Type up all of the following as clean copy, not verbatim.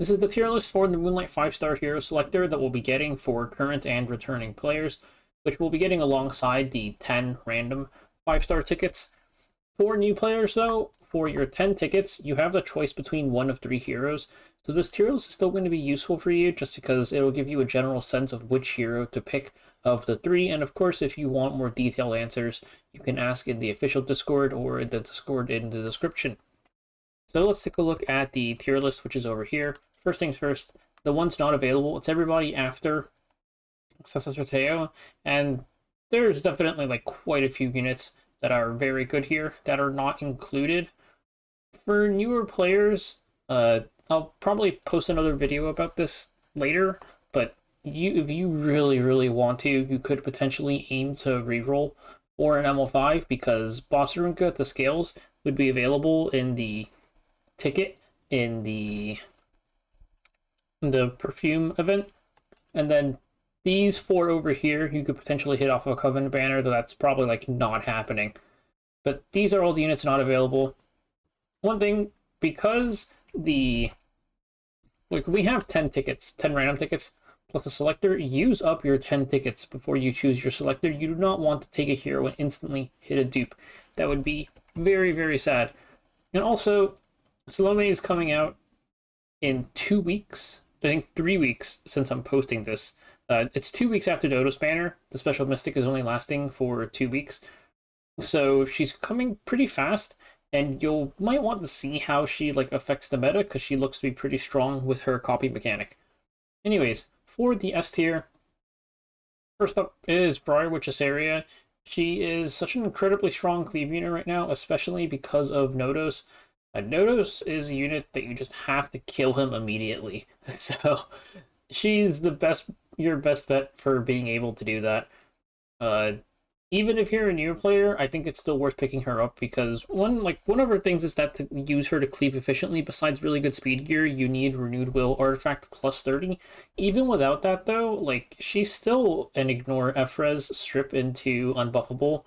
This is the tier list for the Moonlight 5-star hero selector that we'll be getting for current and returning players, which we'll be getting alongside the 10 random 5-star tickets. For new players, though, for your 10 tickets, you have the choice between one of 3 heroes. So this tier list is still going to be useful for you just because it'll give you a general sense of which hero to pick of the 3. And of course, if you want more detailed answers, you can ask in the official Discord or in the Discord in the description. So let's take a look at the tier list, which is over here. First things first, the ones not available, it's everybody after Selector Teo, and there's definitely like quite a few units that are very good here that are not included. For newer players, I'll probably post another video about this later, but if you really want to, you could potentially aim to reroll for an ML5 because Boss Runka at the scales would be available in the ticket in the perfume event, and then these 4 over here you could potentially hit off a Covenant banner, though that's probably like not happening. But these are all the units not available. One thing, because we have 10 tickets, 10 random tickets plus a selector, use up your 10 tickets before you choose your selector. You do not want to take a hero and instantly hit a dupe. That would be very sad. And also, Salome is coming out in 2 weeks. I think 3 weeks since I'm posting this. It's 2 weeks after Dodo's banner. The special mystic is only lasting for 2 weeks. So she's coming pretty fast, and you might want to see how she like affects the meta because she looks to be pretty strong with her copy mechanic. Anyways, for the S tier, first up is Briar Witchesaria. She is such an incredibly strong cleave unit right now, especially because of Nodos. Nodos is a unit that you just have to kill him immediately. So she's your best bet for being able to do that. Even if you're a newer player, I think it's still worth picking her up because one of her things is that to use her to cleave efficiently, besides really good speed gear, you need Renewed Will Artifact plus 30. Even without that though, like she's still an Ignore Efrez strip into Unbuffable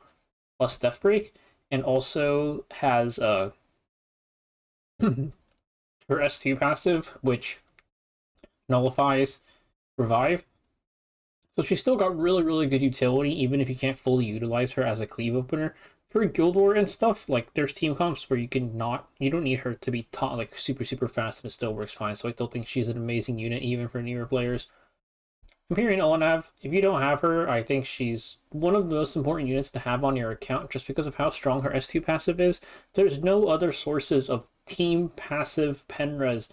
plus Death Break, and also has her S2 passive, which nullifies Revive. So she's still got really good utility, even if you can't fully utilize her as a cleave opener. For Guild War and stuff, like there's team comps where you don't need her to be taught like super fast and it still works fine. So I still think she's an amazing unit even for newer players. Imperial Olanav, if you don't have her, I think she's one of the most important units to have on your account just because of how strong her S2 passive is. There's no other sources of team passive Penres.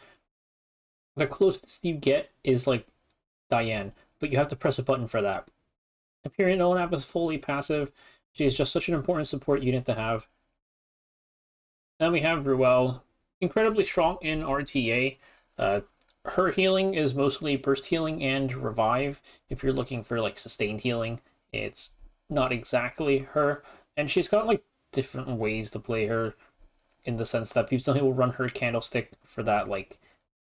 The closest you get is like Diane, but you have to press a button for that. Imperial Olanav is fully passive. She is just such an important support unit to have. Then we have Ruel, incredibly strong in RTA. Her healing is mostly burst healing and revive. If you're looking for like sustained healing, it's not exactly her. And she's got like different ways to play her, in the sense that some people run her Candlestick for that like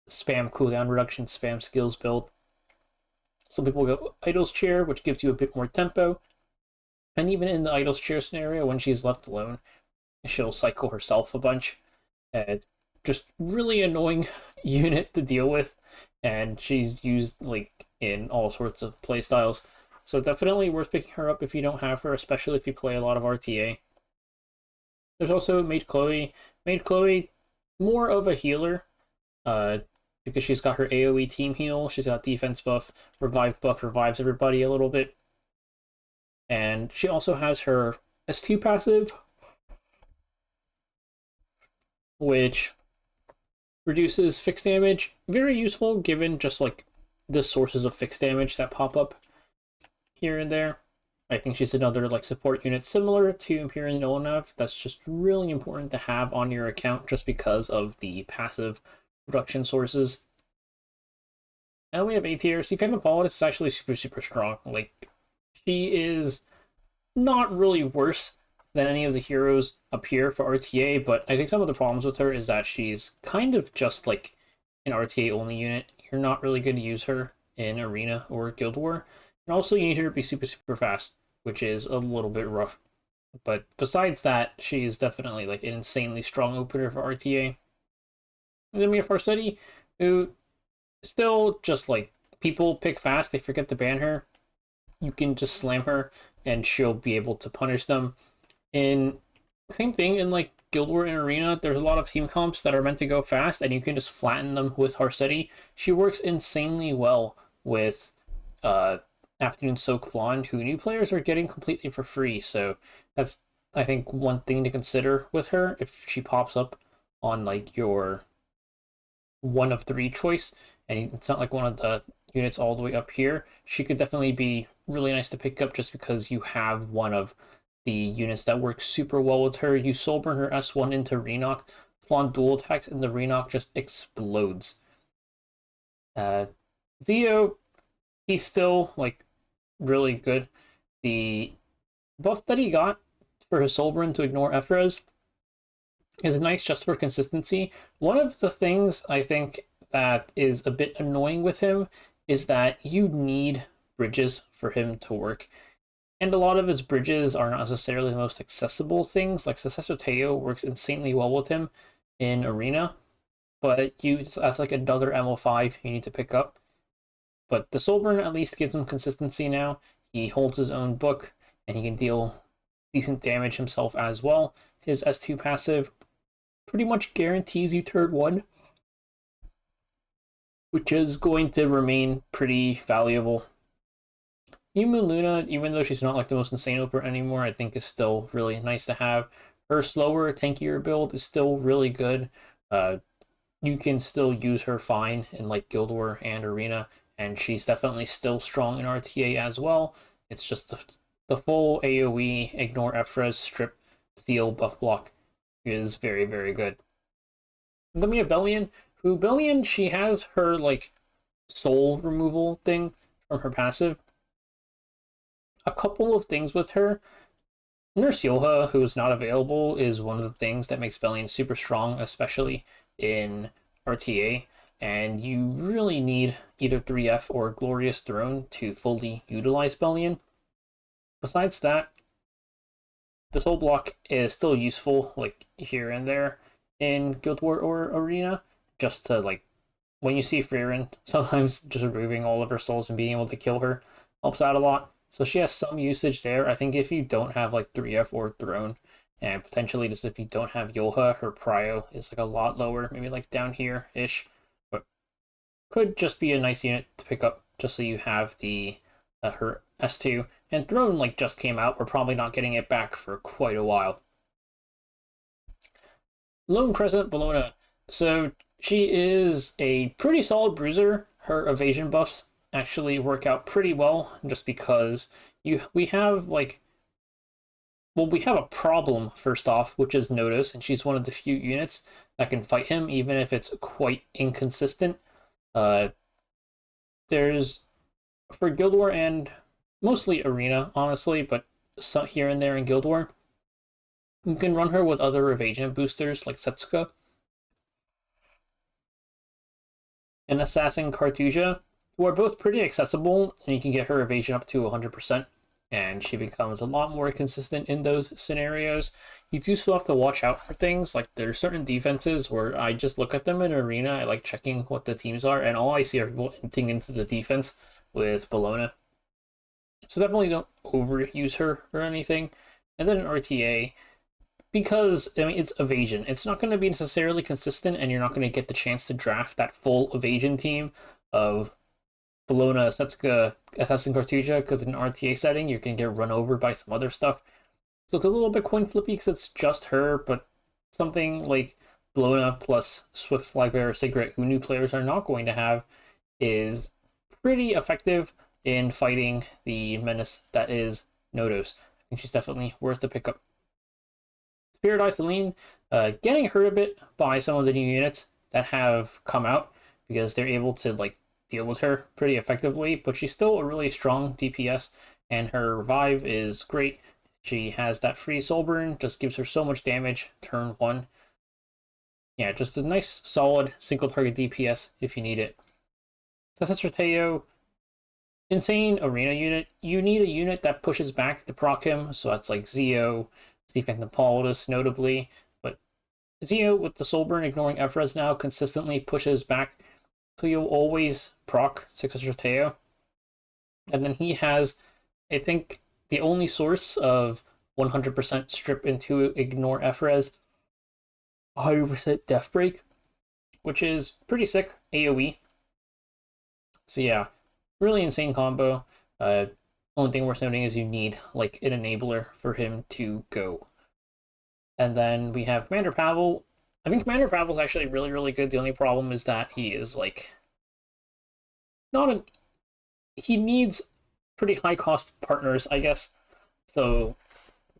spam cooldown reduction, spam skills build. Some people go Idol's Chair, which gives you a bit more tempo. And even in the Idol's Chair scenario, when she's left alone, she'll cycle herself a bunch. Just really annoying unit to deal with. And she's used like in all sorts of playstyles. So definitely worth picking her up if you don't have her, especially if you play a lot of RTA. There's also Maid Chloe. Maid Chloe, more of a healer. Because she's got her AoE team heal, she's got defense buff, revive buff, revives everybody a little bit. And she also has her S2 passive, which reduces fixed damage. Very useful given just like the sources of fixed damage that pop up here and there. I think she's another like support unit similar to Imperial Olanav that's just really important to have on your account just because of the passive production sources. And we have A tier. C5 Apollo is actually super strong. Like, she is not really worse than any of the heroes up here for RTA, but I think some of the problems with her is that she's kind of just like an RTA only unit. You're not really going to use her in Arena or Guild War. And also you need her to be super fast, which is a little bit rough. But besides that, she is definitely like an insanely strong opener for RTA. And then we have Farsetti, who Still, just like people pick fast, they forget to ban her. You can just slam her, and she'll be able to punish them. And same thing in like Guild War and Arena. There's a lot of team comps that are meant to go fast, and you can just flatten them with Harsetti. She works insanely well with Afternoon Soak Blonde, who new players are getting completely for free. So that's, I think, one thing to consider with her if she pops up on like your 1 of 3 choice, and it's not like one of the units all the way up here. She could definitely be really nice to pick up just because you have one of the units that works super well with her. You soul burn her S1 into Renock, flaunt dual attacks, and the Renock just explodes. Zio, he's still like really good. The buff that he got for his soul burn to ignore Ephra's is nice just for consistency. One of the things I think that is a bit annoying with him is that you need bridges for him to work. And a lot of his bridges are not necessarily the most accessible things. Like Successor Teo works insanely well with him in Arena, but that's like another MO5 you need to pick up. But the Soulburn at least gives him consistency now. He holds his own book, and he can deal decent damage himself as well. His S2 passive pretty much guarantees you turn 1, which is going to remain pretty valuable. New Moon Luna, even though she's not like the most insane opener anymore, I think is still really nice to have. Her slower, tankier build is still really good. You can still use her fine in like Guild War and Arena, and she's definitely still strong in RTA as well. It's just the full AoE, ignore Ephra's, strip, steal, buff block is very, very good. Then we have Bellion, who Bellion, she has her like soul removal thing from her passive. A couple of things with her. Nurse Yoha, who is not available, is one of the things that makes Bellion super strong, especially in RTA. And you really need either 3F or Glorious Throne to fully utilize Bellion. Besides that, the soul block is still useful, like here and there in Guild War or Arena, just to like when you see Frieren, sometimes just removing all of her souls and being able to kill her helps out a lot. So she has some usage there. I think if you don't have like 3F or Throne, and potentially just if you don't have Yoha, her prio is like a lot lower, maybe like down here-ish, but could just be a nice unit to pick up just so you have the her S2. And Throne like just came out. We're probably not getting it back for quite a while. Lone Crescent Bologna. So she is a pretty solid bruiser. Her evasion buffs actually work out pretty well just because we have like, well, we have a problem first off, which is Notice, and she's one of the few units that can fight him even if it's quite inconsistent. There's for Guild War and mostly Arena, honestly, but some here and there in Guild War, you can run her with other evasion boosters like Setsuka and Assassin Cartuja, who are both pretty accessible, and you can get her evasion up to 100%, and she becomes a lot more consistent in those scenarios. You do still have to watch out for things, like there are certain defenses where I just look at them in Arena, I like checking what the teams are, and all I see are people hinting into the defense with Bologna. So definitely don't overuse her or anything. And then in RTA, because, I mean, it's evasion. It's not going to be necessarily consistent, and you're not going to get the chance to draft that full evasion team of Bologna, Setsuka, Assassin Cartuja, because in an RTA setting, you can get run over by some other stuff. So it's a little bit coin flippy because it's just her, but something like Bologna plus Swift Flagbearer Sigret, who new players are not going to have, is pretty effective in fighting the menace that is Nodos. I think she's definitely worth the pickup. Spirit Isoline, getting hurt a bit by some of the new units that have come out because they're able to like deal with her pretty effectively, but she's still a really strong DPS, and her revive is great. She has that free soul burn, just gives her so much damage turn 1. Yeah, just a nice solid single target DPS if you need it. Successor Teo, insane arena unit. You need a unit that pushes back to proc him, so that's like Zio, Steve Paulus notably, but Zio with the soul burn ignoring Ephra's now consistently pushes back so you'll always proc 6 Teo. And then he has, I think, the only source of 100% strip into ignore F-res, 100% death break, which is pretty sick AoE. So yeah, really insane combo. Only thing worth noting is you need like an enabler for him to go. And then we have Commander Pavel. I think Commander Pavel is actually really, really good. The only problem is that he is like not a. He needs pretty high cost partners, I guess. So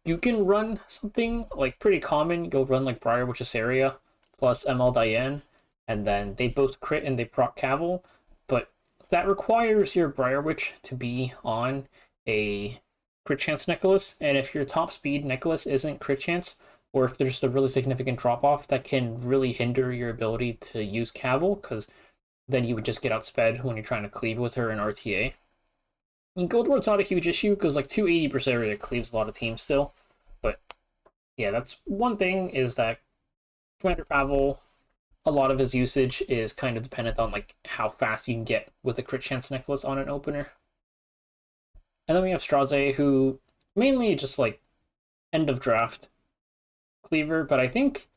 you can run something like pretty common. You'll run like Briar Witchesaria plus ML Diane, and then they both crit and they proc Cavill, but that requires your Briar Witch to be on a crit chance Nicholas, and if your top speed Nicholas isn't crit chance, or if there's a really significant drop off, that can really hinder your ability to use Cavill, because then you would just get outsped when you're trying to cleave with her in RTA. And Guild Ward's not a huge issue, because like 280% area cleaves a lot of teams still, but yeah, that's one thing, is that Commander Pavel, a lot of his usage is kind of dependent on like how fast you can get with a crit chance Nicholas on an opener. And then we have Straze, who mainly just like end of draft cleaver, but I think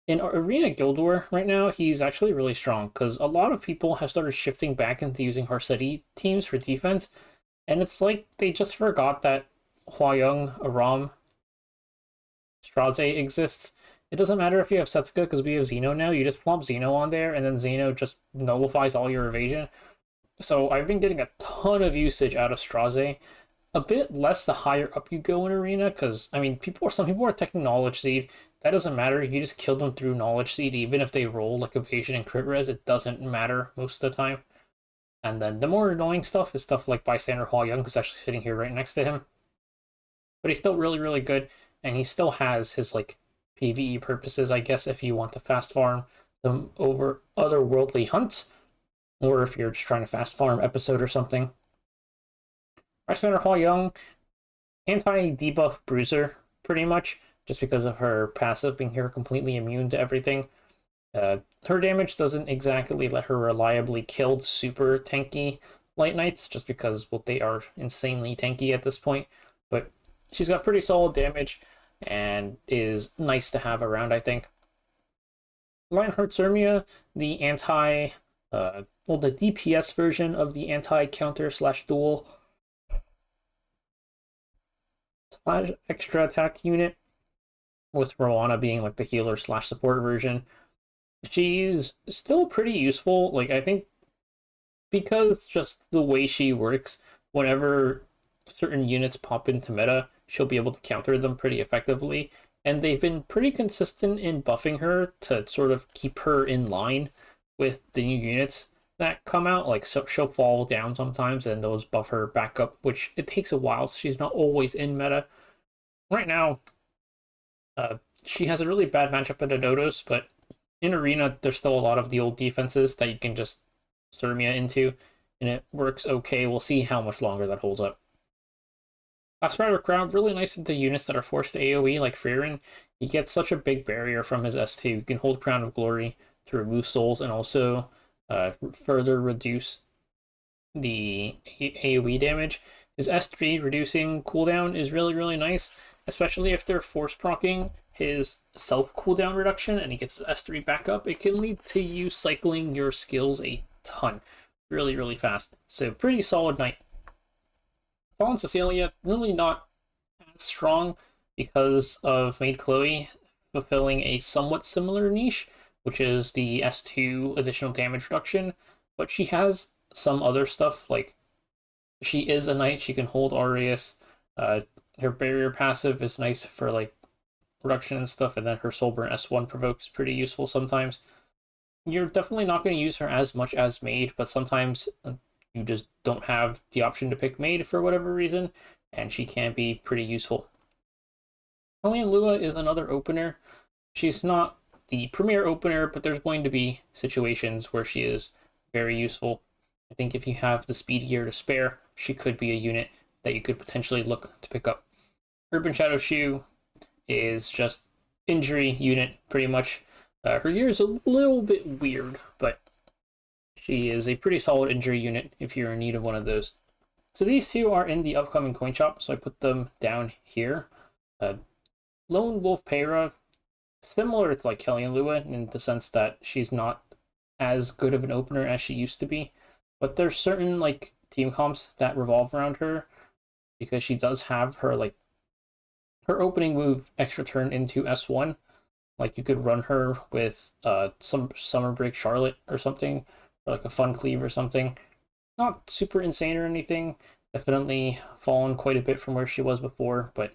in Arena Guild War right now, he's actually really strong, because a lot of people have started shifting back into using Harcetti teams for defense, and it's like they just forgot that Hwa-Young, Aram, Straze exists. It doesn't matter if you have Setsuka, because we have Xeno now. You just plump Xeno on there, and then Xeno just nullifies all your evasion. So I've been getting a ton of usage out of Straze. A bit less the higher up you go in Arena, because, I mean, some people are taking Knowledge Seed. That doesn't matter. You just kill them through Knowledge Seed, even if they roll like evasion and crit res. It doesn't matter most of the time. And then the more annoying stuff is stuff like Bystander Hwa-Young, who's actually sitting here right next to him. But he's still really, really good, and he still has his like PvE purposes, I guess, if you want to fast farm them over otherworldly hunts, or if you're just trying to fast farm episode or something. Bystander Hwa-Young, anti-debuff bruiser, pretty much, just because of her passive being here completely immune to everything. Her damage doesn't exactly let her reliably kill super tanky Light Knights, just because, well, they are insanely tanky at this point, but she's got pretty solid damage, and is nice to have around, I think. Lionheart Zermia, the the DPS version of the anti-counter / duel / extra attack unit, with Rowana being like the healer / support version. She's still pretty useful. Like, I think because just the way she works, whenever certain units pop into meta, she'll be able to counter them pretty effectively. And they've been pretty consistent in buffing her to sort of keep her in line with the new units that come out. Like, so she'll fall down sometimes and those buff her back up, which it takes a while, so she's not always in meta. Right now, she has a really bad matchup at Adodos, but in Arena, there's still a lot of the old defenses that you can just Zermia into, and it works okay. We'll see how much longer that holds up. Last Rider Crown, really nice into units that are forced to AoE, like Frieren. He gets such a big barrier from his S2. You can hold Crown of Glory to remove souls and also further reduce the AoE damage. His S3 reducing cooldown is really, really nice, especially if they're force proccing his self cooldown reduction and he gets S3 back up. It can lead to you cycling your skills a ton really, really fast. So pretty solid knight. Fallen Cecilia, really not as strong because of Maid Chloe fulfilling a somewhat similar niche, which is the S2 additional damage reduction, but she has some other stuff, like she is a knight, she can hold Aureus, her barrier passive is nice for like reduction and stuff, and then her Soulburn S1 provoke is pretty useful sometimes. You're definitely not going to use her as much as Maid, but sometimes you just don't have the option to pick Maid for whatever reason, and she can be pretty useful. Hellion Lua is another opener. She's not the premier opener, but there's going to be situations where she is very useful. I think if you have the speed gear to spare, she could be a unit that you could potentially look to pick up. Urban Shadow Shoe is just injury unit, pretty much. Her gear is a little bit weird, but She is a pretty solid injury unit if you're in need of one of those. So these two are in the upcoming coin shop, so I put them down here. Lone Wolf Peyra, similar to like Kelly and Lua in the sense that she's not as good of an opener as she used to be, but there's certain like team comps that revolve around her because she does have her like her opening move extra turn into S1. Like you could run her with some Summer Break Charlotte or something, or like a Fun Cleave or something. Not super insane or anything. Definitely fallen quite a bit from where she was before, but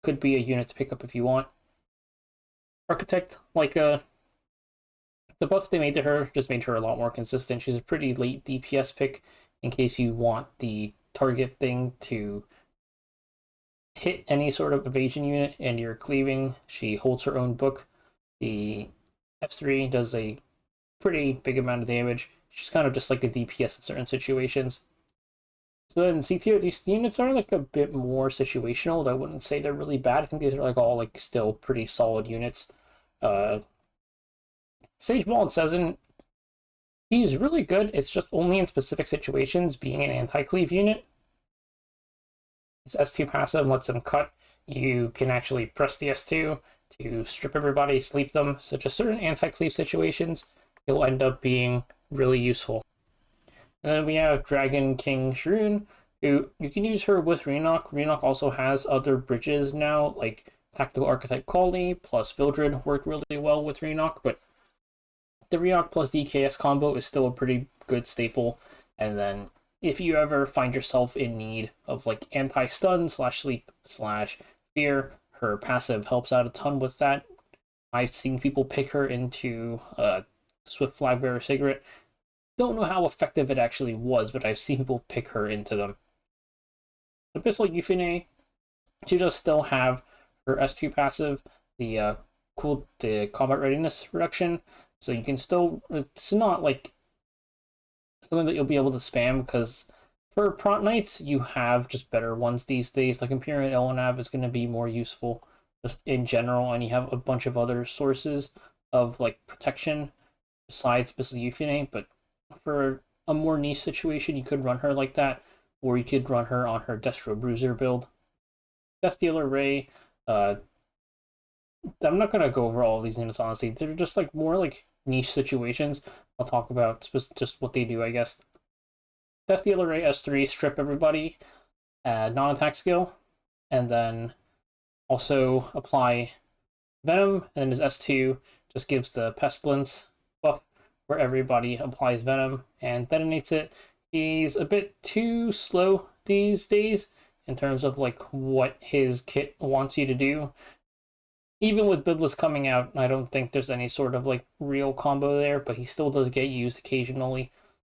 could be a unit to pick up if you want. Architect, like the buffs they made to her just made her a lot more consistent. She's a pretty late DPS pick in case you want the target thing to hit any sort of evasion unit and you're cleaving. She holds her own book. The F3 does a pretty big amount of damage. She's kind of just like a DPS in certain situations. So then CTO, these units are like a bit more situational. I wouldn't say they're really bad. I think these are like all like still pretty solid units. Sage Ball and Sezen, he's really good. It's just only in specific situations, being an anti-cleave unit. His S2 passive lets him cut. You can actually press the S2 to strip everybody, sleep them. So just certain anti-cleave situations, he'll end up being really useful. And then we have Dragon King Shroon, who you can use her with Renok. Renok also has other bridges now, like Tactical Archetype Kali plus Vildred work really well with Renok, but the Renok plus DKS combo is still a pretty good staple. And then if you ever find yourself in need of like anti-stun slash sleep slash fear, her passive helps out a ton with that. I've seen people pick her into Swift Flagbearer Cigarette. Don't know how effective it actually was, but I've seen people pick her into them. Abyssal Euphine, she does still have her S2 passive, the combat readiness reduction, so you can still, it's not like something that you'll be able to spam because for Prot Knights, you have just better ones these days. Like Imperial Elnav is going to be more useful just in general, and you have a bunch of other sources of like protection besides Abyssal Euphine, but for a more niche situation, you could run her like that, or you could run her on her Destro Bruiser build. Death Dealer Ray, I'm not gonna go over all of these units honestly. They're just like more like niche situations. I'll talk about just what they do, I guess. Death Dealer Ray S3, strip everybody, non-attack skill, and then also apply Venom, and then his S2 just gives the Pestilence buff where everybody applies Venom and detonates it. He's a bit too slow these days in terms of like what his kit wants you to do. Even with Biblis coming out, I don't think there's any sort of like real combo there, but he still does get used occasionally.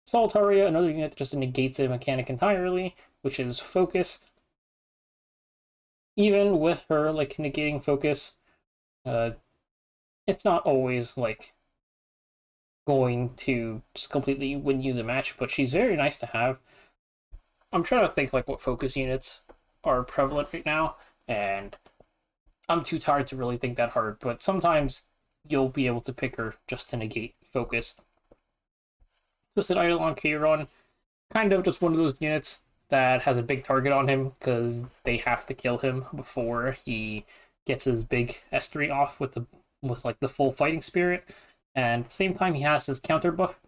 Solitaria, another unit that just negates a mechanic entirely, which is Focus. Even with her like negating Focus, it's not always like going to just completely win you the match, but she's very nice to have. I'm trying to think like what focus units are prevalent right now, and I'm too tired to really think that hard, but sometimes you'll be able to pick her just to negate focus. Twisted Eidolon Chiron, kind of just one of those units that has a big target on him because they have to kill him before he gets his big S3 off with like the full fighting spirit. And at the same time, he has his counter buff,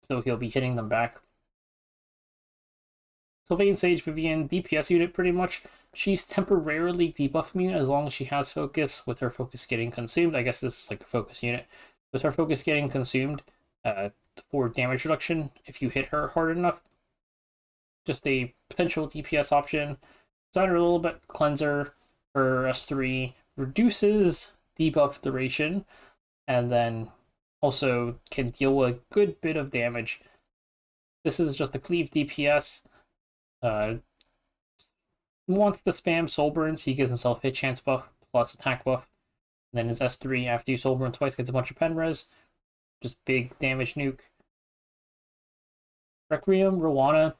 so he'll be hitting them back. Sylvain Sage Vivian, DPS unit pretty much. She's temporarily debuff immune as long as she has focus, with her focus getting consumed. I guess this is like a focus unit. With her focus getting consumed for damage reduction if you hit her hard enough. Just a potential DPS option. Design her a little bit. Cleanser, her S3 reduces debuff duration, and then also can deal a good bit of damage. This is just a cleave DPS. Wants to spam soul burns. He gives himself hit chance buff plus attack buff. And then his S3 after you soul burn twice gets a bunch of pen res. Just big damage nuke. Requiem Rowana.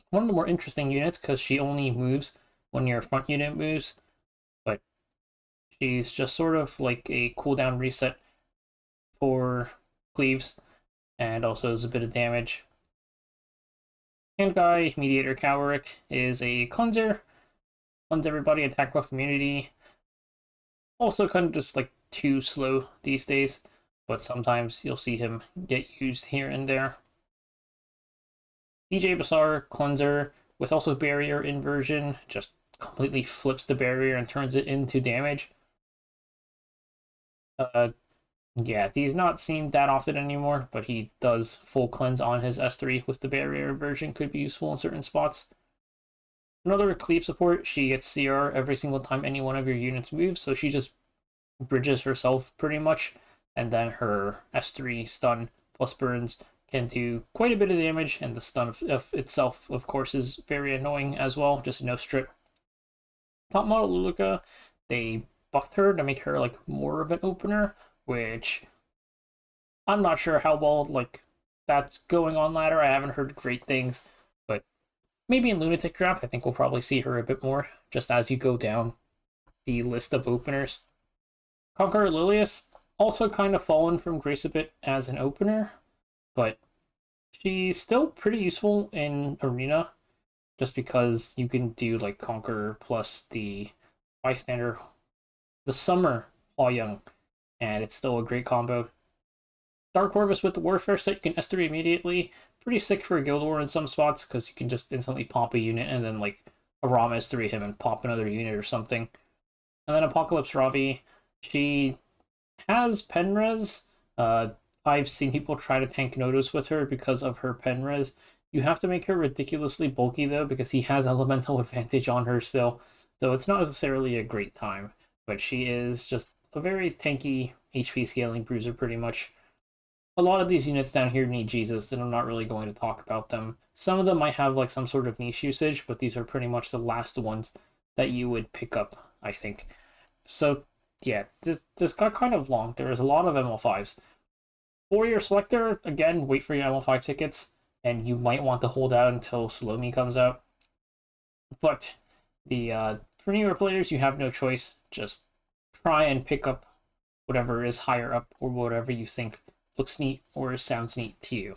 One of the more interesting units because she only moves when your front unit moves. But she's just sort of like a cooldown reset for cleaves. and also does a bit of damage. Hand guy, Mediator Cowerick, is a cleanser. Cleanse everybody, attack buff immunity. Also kind of just like too slow these days, but sometimes you'll see him get used here and there. DJ Basar, cleanser, with also barrier inversion, just completely flips the barrier and turns it into damage. Yeah, he's not seen that often anymore, but he does full cleanse on his S3 with the barrier version, could be useful in certain spots. Another cleave support, she gets CR every single time any one of your units moves, so she just bridges herself pretty much, and then her S3 stun plus burns can do quite a bit of damage, and the stun of itself, of course, is very annoying as well, just no strip. Top model Luluka, they buffed her to make her like more of an opener, which I'm not sure how well like that's going on ladder. I haven't heard great things, but maybe in Lunatic Draft, I think we'll probably see her a bit more just as you go down the list of openers. Conqueror Lilius, also kind of fallen from grace a bit as an opener, but she's still pretty useful in Arena just because you can do like Conqueror plus the Bystander, the Summer Hua Young, and it's still a great combo. Dark Corvus with the Warfare set, you can S3 immediately. Pretty sick for a Guild War in some spots, because you can just instantly pop a unit and then like a ROM S3 him and pop another unit or something. And then Apocalypse Ravi, she has Penres. I've seen people try to tank Nodos with her because of her Penres. You have to make her ridiculously bulky though, because he has elemental advantage on her still. So it's not necessarily a great time, but she is just a very tanky HP scaling bruiser pretty much. A lot of these units down here need Jesus, and I'm not really going to talk about them. Some of them might have like some sort of niche usage, but these are pretty much the last ones that you would pick up, I think. So yeah, this got kind of long. There is a lot of ML5s. For your Selector, again, wait for your ML5 tickets, and you might want to hold out until Salome comes out. But for newer players, you have no choice. Just try and pick up whatever is higher up or whatever you think looks neat or sounds neat to you.